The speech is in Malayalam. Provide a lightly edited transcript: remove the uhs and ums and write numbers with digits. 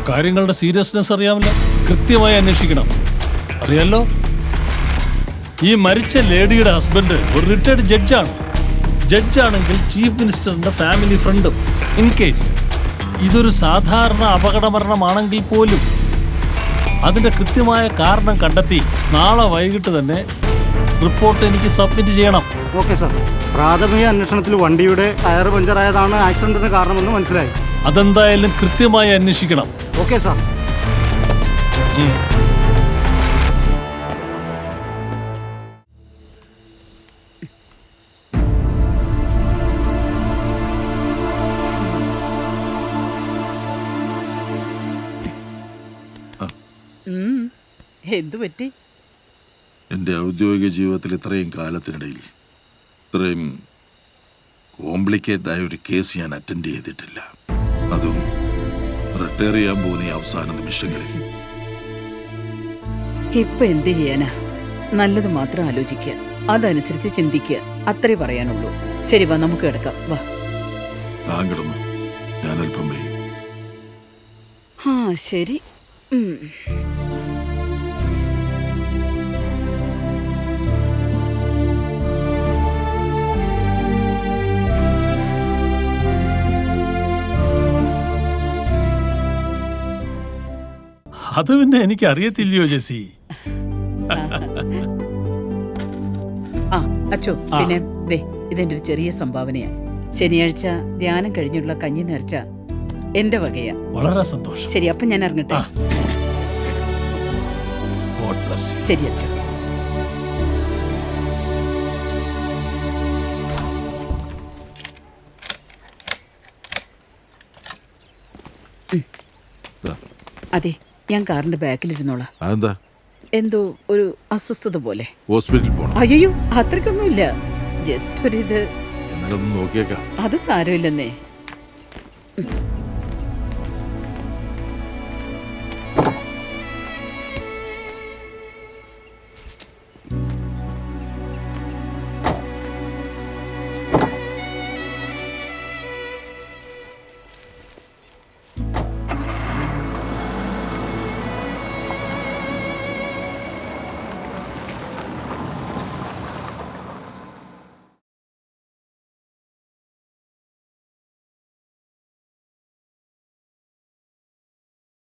കാര്യങ്ങളുടെ സീരിയസ്നെസ് അറിയാമല്ലോ. കൃത്യമായി അന്വേഷിക്കണം. അറിയാലോ, ഈ മരിച്ച ലേഡിയുടെ ഹസ്ബൻഡ് ഒരു റിട്ടയർഡ് ജഡ്ജാണ്. ജഡ്ജാണെങ്കിൽ ചീഫ് മിനിസ്റ്ററിന്റെ ഫാമിലി ഫ്രണ്ടും. ഇൻ കേസ് ഇതൊരു സാധാരണ അപകടമരണമാണെങ്കിൽ പോലും അതിന്റെ കൃത്യമായ കാരണം കണ്ടെത്തി നാളെ വൈകിട്ട് തന്നെ റിപ്പോർട്ട് എനിക്ക് സബ്മിറ്റ് ചെയ്യണം. Okay sir. പ്രാഥമിക അന്വേഷണത്തിൽ വണ്ടിയുടെ ടയർ പഞ്ചറായതാണ് ആക്സിഡന്റിന് കാരണമെന്ന് മനസ്സിലായി. അതെന്തായാലും കൃത്യമായി അന്വേഷിക്കണം. Okay sir. എന്തു പറ്റി? എൻ്റെ ഔദ്യോഗിക ജീവിതത്തിൽ ഇത്രയും കാലത്തിനിടയിൽ ഇത്രയും കോംപ്ലിക്കേറ്റഡ് ആയ ഒരു കേസ് ഞാൻ അറ്റൻഡ് ചെയ്തിട്ടില്ല. അതും റിട്ടയർ ചെയ്യാൻ പോകുന്ന അവസാന നിമിഷങ്ങളിൽ. ഇപ്പൊ എന്ത് ചെയ്യാനാ? നല്ലത് മാത്രം ആലോചിക്കുക, അതനുസരിച്ച് ചിന്തിക്കുക, അത്രേ പറയാനുള്ളൂ. ശരി, വാ, നമുക്ക് കിടക്കാം. വാ. താങ്കളൊന്നും ഞാൻ അല്പം വൈകി. ആ ശരി. അത് പിന്നെ എനിക്ക് അറിയത്തില്ലയോ ജെസി. ആ അച്ചോ, പിന്നെ ദേ, ഇതെന്റെ ഒരു ചെറിയ സംഭാവനയാ. ശനിയാഴ്ച ധ്യാനം കഴിഞ്ഞുള്ള കഞ്ഞി നേർച്ച എന്റെ വകയാ. വളരെ സന്തോഷം. ശരി, അപ്പൊ ഞാൻ ഇറങ്ങട്ടെ. God bless you. ശരി അച്ചോ. അതെ, ഞാൻ കാറിന്റെ ബാക്കിലിരുന്നോളാം. അതെന്താ? എന്തോ ഒരു അസ്വസ്ഥത പോലെ. ഹോസ്പിറ്റലിൽ പോകണം? അയ്യോ, അത്രയ്ക്കൊന്നുമില്ല. ജസ്റ്റ് ഒരു ഇത്. എന്നാലൊന്ന് നോക്കിയേക്കാം. അത് സാരമില്ലെന്നേ.